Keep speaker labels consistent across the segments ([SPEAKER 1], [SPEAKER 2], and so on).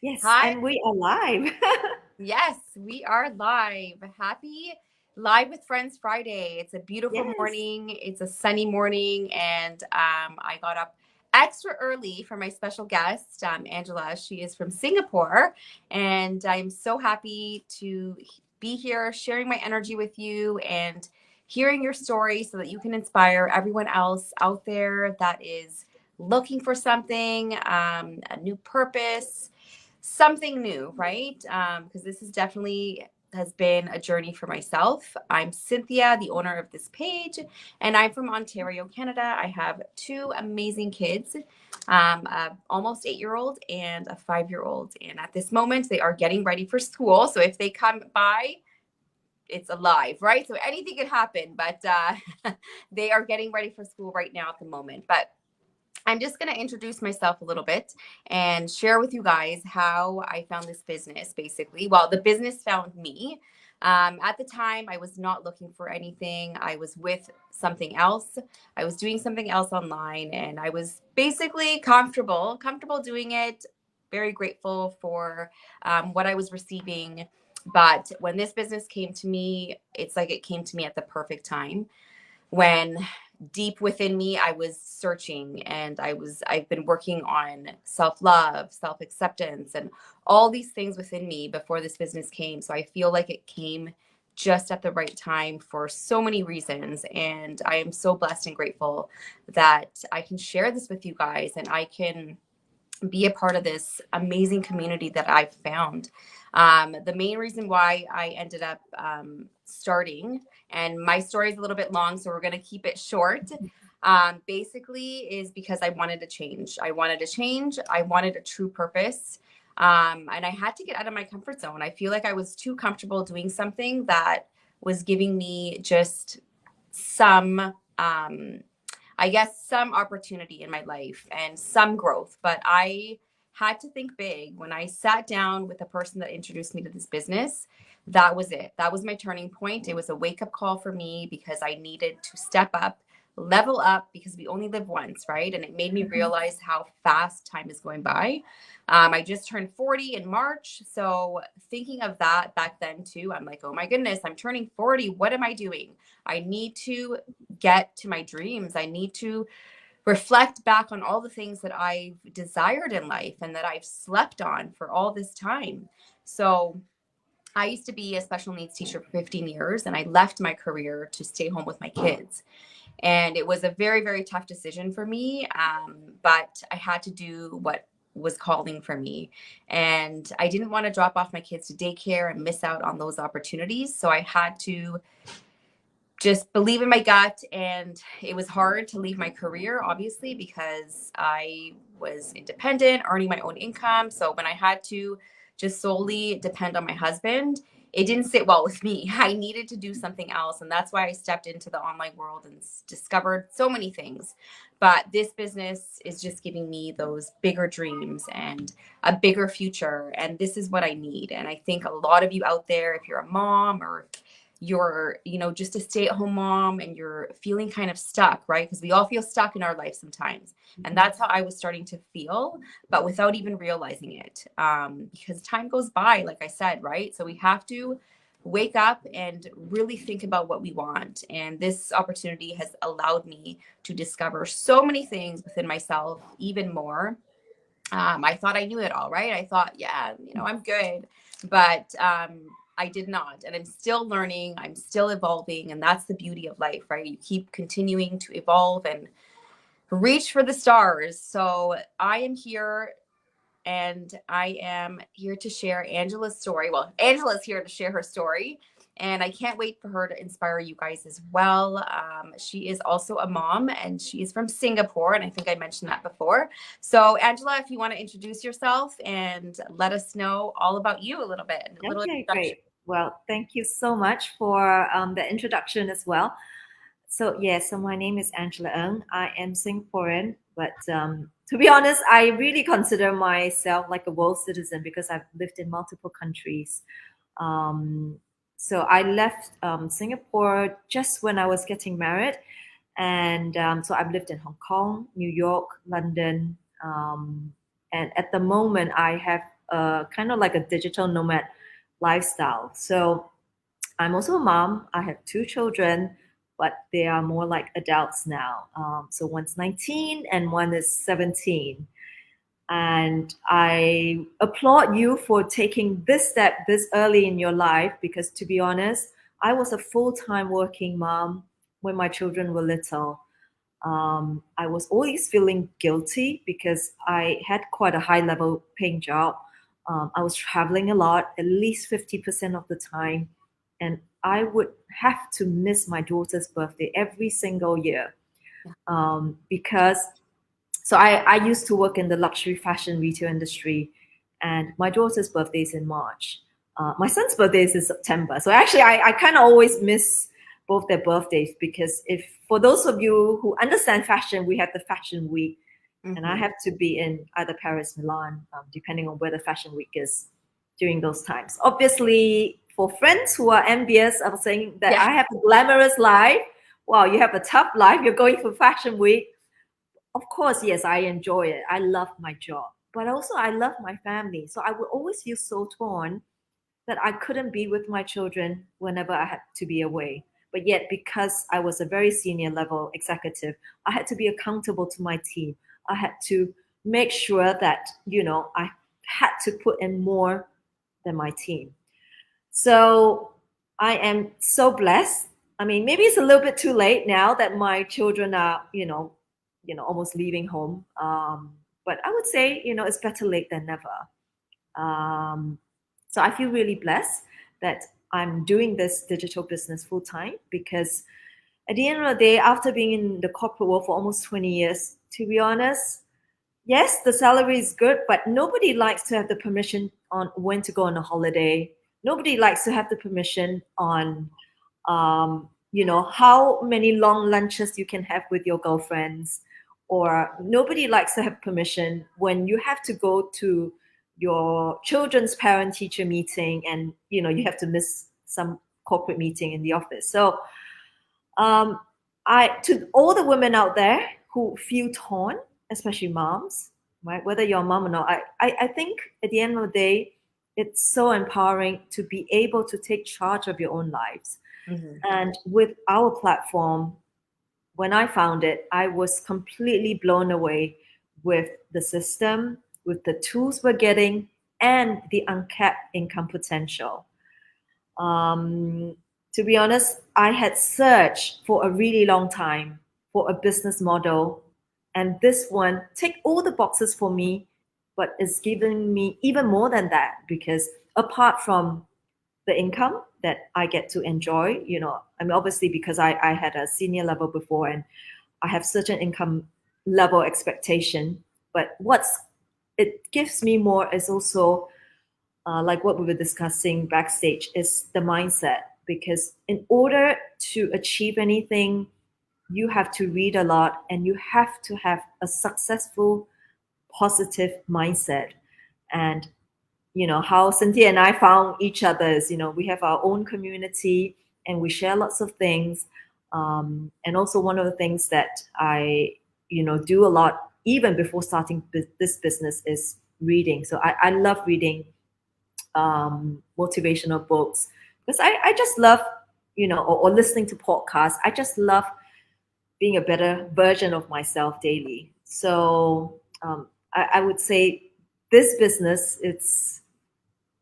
[SPEAKER 1] Yes,
[SPEAKER 2] Hi.
[SPEAKER 1] and we are live.
[SPEAKER 2] Yes, we are live. Happy Live with Friends Friday. It's a beautiful
[SPEAKER 1] Yes.
[SPEAKER 2] morning. It's a sunny morning, and I got up extra early for my special guest, Angela. She is from Singapore, and I'm so happy to be here sharing my energy with you and hearing your story so that you can inspire everyone else out there that is looking for something, a new purpose, something new, right? Because this is definitely has been a journey for myself. I'm Cynthia, the owner of this page, and I'm from Ontario, Canada. I have two amazing kids, a almost 8-year-old and a 5-year-old. And at this moment, they are getting ready for school. So if they come by, it's alive, right? So anything could happen, but they are getting ready for school right now at the moment. But I'm just going to introduce myself a little bit and share with you guys how I found this business, basically. Well, the business found me. At the time, I was not looking for anything. I was with something else. I was doing something else online, and I was basically comfortable doing it. Very grateful for what I was receiving. But when this business came to me, it's like it came to me at the perfect time when deep within me I was searching, and I've been working on self-love, self-acceptance, and all these things within me before this business came. So I feel like it came just at the right time for so many reasons, and I am so blessed and grateful that I can share this with you guys and I can be a part of this amazing community that I've found. The main reason why I ended up starting, and my story is a little bit long, so we're going to keep it short. Basically, is because I wanted to change. I wanted to change. I wanted a true purpose. And I had to get out of my comfort zone. I feel like I was too comfortable doing something that was giving me just some I guess, some opportunity in my life and some growth. But I had to think big. When I sat down with the person that introduced me to this business, that was it. That was my turning point. It was a wake up call for me because I needed to step up, level up, because we only live once, right? And it made me
[SPEAKER 1] Mhm.
[SPEAKER 2] realize how fast time is going by. I just turned 40 in March. So thinking of that back then too, I'm like, oh my goodness, I'm turning 40. What am I doing? I need to get to my dreams. I need to reflect back on all the things that I've desired in life and that I've slept on for all this time. So I used to be a special needs teacher for 15 years, and I left my career to stay home with my kids. And it was a very, very tough decision for me. But I had to do what was calling for me. And I didn't want to drop off my kids to daycare and miss out on those opportunities. So I had to just believe in my gut. And it was hard to leave my career, obviously, because I was independent, earning my own income. So when I had to just solely depend on my husband, it didn't sit well with me. I needed to do something else. And that's why I stepped into the online world and discovered so many things. But this business is just giving me those bigger dreams and a bigger future. And this is what I need. And I think a lot of you out there, if you're a mom or you're, just a stay-at-home mom and you're feeling kind of stuck, right? Because we all feel stuck in our life sometimes. And
[SPEAKER 1] Mhm.
[SPEAKER 2] that's how I was starting to feel, but without even realizing it. Because time goes by, like I said, right? So we have to wake up and really think about what we want. And this opportunity has allowed me to discover so many things within myself, even more. I thought I knew it all, right? I thought, yeah, I'm good. But I did not. And I'm still learning, I'm still evolving. And that's the beauty of life, right? You keep continuing to evolve and reach for the stars. So I am here, and I am here to share Angela's story. Well, Angela's here to share her story, and I can't wait for her to inspire you guys as well. She is also a mom, and she is from Singapore, and I think I mentioned that before. So, Angela, if you want to introduce yourself and let us know all about you a little bit, a little
[SPEAKER 1] Okay,
[SPEAKER 2] introduction.
[SPEAKER 1] great. Well, thank you so much for the introduction as well. So, yes, so my name is Angela Ng. I am Singaporean, but to be honest, I really consider myself like a world citizen because I've lived in multiple countries. Um, so, I left Singapore just when I was getting married. And so I've lived in Hong Kong, New York, London. And at the moment, I have kind of like a digital nomad lifestyle. So I'm also a mom. I have two children, but they are more like adults now. So one's 19 and one is 17. And I applaud you for taking this step this early in your life because, to be honest, I was a full time working mom when my children were little. I was always feeling guilty because I had quite a high level paying job. I was traveling a lot, at least 50% of the time. And I would have to miss my daughter's birthday every single year because so I used to work in the luxury fashion retail industry, and my daughter's birthday is in March. My son's birthday is in September. So actually, I kind of always miss both their birthdays because if for those of you who understand fashion, we have the fashion week, and I
[SPEAKER 2] Mm-hmm.
[SPEAKER 1] have to be in either Paris, Milan, depending on where the fashion week is during those times. Obviously, for friends who are envious of saying that
[SPEAKER 2] Yeah.
[SPEAKER 1] I have a glamorous life, wow, you have a tough life. You're going for fashion week. Of course, yes, I enjoy it. I love my job, but also I love my family. So I would always feel so torn that I couldn't be with my children whenever I had to be away. But yet, because I was a very senior level executive, I had to be accountable to my team. I had to make sure that, I had to put in more than my team. So I am so blessed. I mean, maybe it's a little bit too late now that my children are, almost leaving home. But I would say, it's better late than never. Um, so I feel really blessed that I'm doing this digital business full time because at the end of the day, after being in the corporate world for almost 20 years, to be honest, yes, the salary is good, but nobody likes to have the permission on when to go on a holiday. Nobody likes to have the permission on, how many long lunches you can have with your girlfriends. Or nobody likes to have permission when you have to go to your children's parent teacher meeting and, you have to miss some corporate meeting in the office. So um, I to all the women out there who feel torn, especially moms, right? Whether you're a mom or not, I think at the end of the day, it's so empowering to be able to take charge of your own lives.
[SPEAKER 2] Mm-hmm.
[SPEAKER 1] And with our platform, when I found it, I was completely blown away with the system, with the tools we're getting, and the uncapped income potential. Um, to be honest, I had searched for a really long time for a business model, and this one tick all the boxes for me, but it's giving me even more than that because apart from the income that I get to enjoy, I mean, obviously because I had a senior level before and I have certain income level expectation, but what's it gives me more is also like what we were discussing backstage, is the mindset. Because in order to achieve anything, you have to read a lot and you have to have a successful, positive mindset. And how Cynthia and I found each other is, we have our own community and we share lots of things. And also one of the things that I, do a lot even before starting this business is reading. So I love reading motivational books because I just love or listening to podcasts. I just love being a better version of myself daily. So I would say this business, it's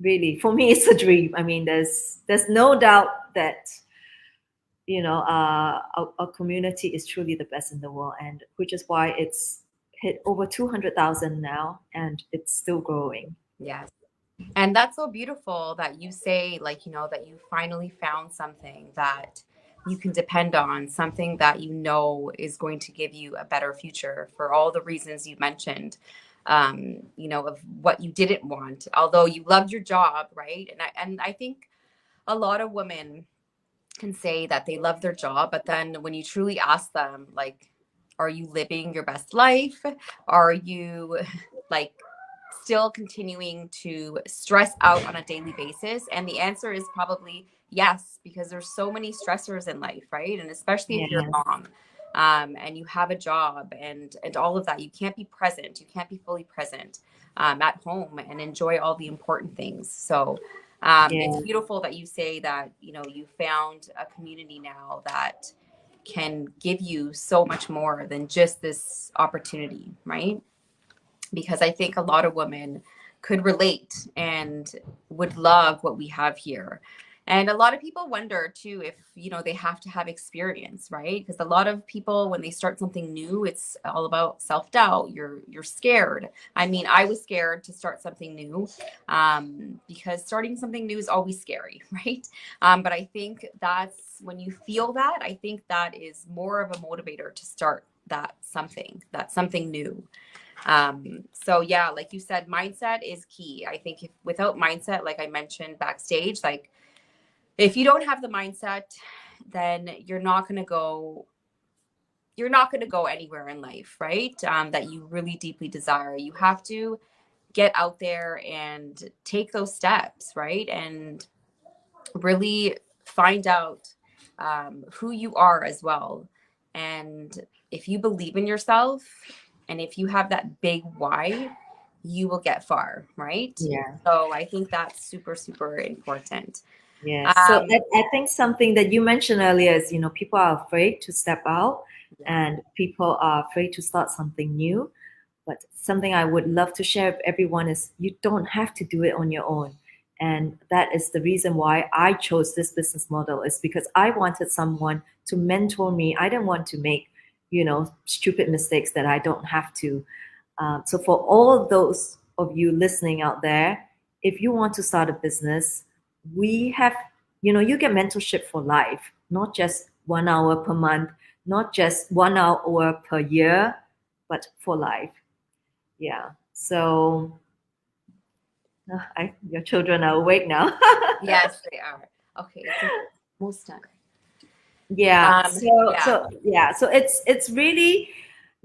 [SPEAKER 1] really for me, it's a dream. I mean, there's no doubt that our community is truly the best in the world, and which is why it's hit over 200,000 now and it's still growing.
[SPEAKER 2] Yes. And that's so beautiful that you say, like, that you finally found something that you can depend on, something that is going to give you a better future for all the reasons you mentioned, of what you didn't want, although you loved your job, right? And I think a lot of women can say that they love their job, but then when you truly ask them, like, are you living your best life? Are you like still continuing to stress out on a daily basis? And the answer is probably yes, because there's so many stressors in life, right? And especially if you're a
[SPEAKER 1] Yes.
[SPEAKER 2] mom, and you have a job and all of that, you can't be present. You can't be fully present. at home and enjoy all the important things. So it's
[SPEAKER 1] Yeah.
[SPEAKER 2] beautiful that you say that, you know, you found a community now that can give you so much more than just this opportunity, right? Because I think a lot of women could relate and would love what we have here. And a lot of people wonder too if, you know, they have to have experience, right? Because a lot of people when they start something new, it's all about self-doubt. You're scared. I mean, I was scared to start something new because starting something new is always scary, right? But I think that's when you feel that, I think that is more of a motivator to start that's something new. So yeah, like you said, mindset is key. I think if without mindset, like I mentioned backstage, like if you don't have the mindset, then you're not going to go anywhere in life, right? That you really deeply desire. You have to get out there and take those steps, right? And really find out who you are as well. And if you believe in yourself and if you have that big why, you will get far, right?
[SPEAKER 1] Yeah.
[SPEAKER 2] So I think that's super, super important.
[SPEAKER 1] Yes. So
[SPEAKER 2] Um,
[SPEAKER 1] I think something that you mentioned earlier is, people are afraid to step out
[SPEAKER 2] yeah,
[SPEAKER 1] and people are afraid to start something new. But something I would love to share with everyone is you don't have to do it on your own. And that is the reason why I chose this business model is because I wanted someone to mentor me. I didn't want to make, stupid mistakes that I don't have to. So for all of those of you listening out there, if you want to start a business, we have, you get mentorship for life, not just 1 hour per month, not just 1 hour per year, but for life. Yeah. So your children are awake now.
[SPEAKER 2] yes, they are. Okay, it's almost done.
[SPEAKER 1] Yeah. So
[SPEAKER 2] Yeah,
[SPEAKER 1] so yeah. So it's really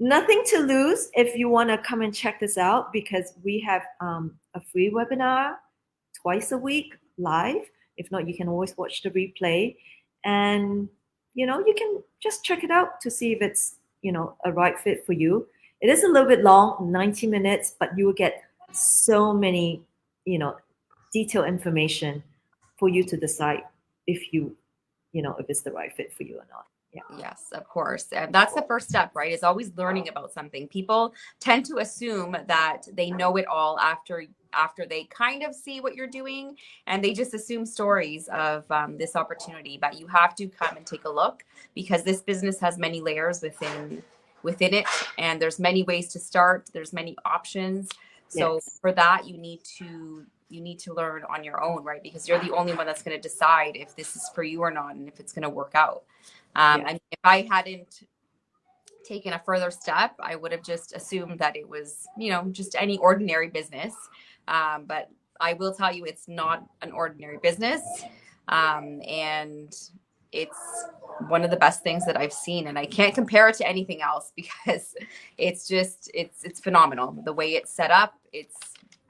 [SPEAKER 1] nothing to lose if you want to come and check this out because we have a free webinar twice a week live. If not, you can always watch the replay, and you can just check it out to see if it's a right fit for you. It is a little bit long, 90 minutes, but you will get so many you know detailed information for you to decide if if it's the right fit for you or not. Yeah.
[SPEAKER 2] yes, of course. And that's the first step, right? Is always learning about something. People tend to assume that they know it all after they kind of see what you're doing, and they just assume stories of this opportunity. But you have to come and take a look because this business has many layers within it, and there's many ways to start. There's many options. So
[SPEAKER 1] Yes.
[SPEAKER 2] for that, you need to learn on your own, right? Because you're the only one that's going to decide if this is for you or not, and if it's going to work out.
[SPEAKER 1] Yeah.
[SPEAKER 2] And if I hadn't taken a further step, I would have just assumed that it was, just any ordinary business. But I will tell you, it's not an ordinary business. And it's one of the best things that I've seen. And I can't compare it to anything else because it's phenomenal. The way it's set up, it's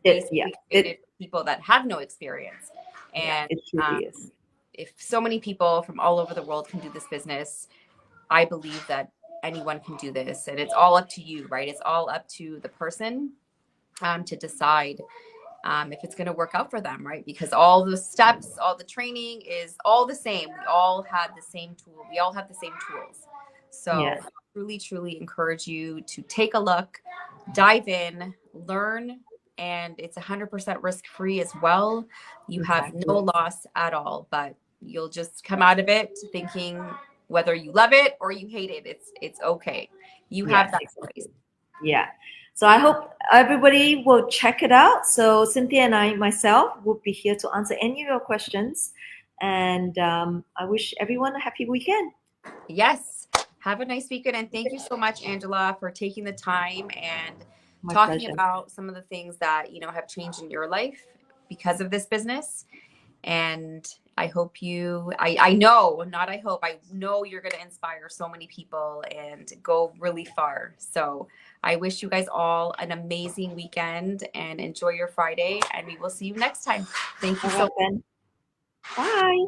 [SPEAKER 1] Yeah.
[SPEAKER 2] basically created for people that have no experience.
[SPEAKER 1] Yeah.
[SPEAKER 2] And
[SPEAKER 1] It truly is.
[SPEAKER 2] if so many people from all over the world can do this business, I believe that anyone can do this, and it's all up to you, right? It's all up to the person to decide if it's going to work out for them, right? Because all the steps, all the training is all the same. We all had the same tool. We all have the same tools. So
[SPEAKER 1] Yeah.
[SPEAKER 2] I truly, truly encourage you to take a look, dive in, learn, and it's 100% risk free as well. You have no
[SPEAKER 1] Exactly.
[SPEAKER 2] loss at all, but you'll just come out of it thinking whether you love it or you hate it. It's okay. You have
[SPEAKER 1] Yes.
[SPEAKER 2] that choice.
[SPEAKER 1] Exactly. Yeah. So I hope everybody will check it out. So Cynthia and I myself will be here to answer any of your questions. And I wish everyone a happy weekend.
[SPEAKER 2] Yes. Have a nice weekend. And thank you so much, Angela, for taking the time and
[SPEAKER 1] My
[SPEAKER 2] talking
[SPEAKER 1] pleasure.
[SPEAKER 2] about some of the things that, have changed in your life because of this business. And I hope I know, not I hope, I know you're going to inspire so many people and go really far. So I wish you guys all an amazing weekend and enjoy your Friday. And we will see you next time. Thank you
[SPEAKER 1] All
[SPEAKER 2] so
[SPEAKER 1] right then. Bye.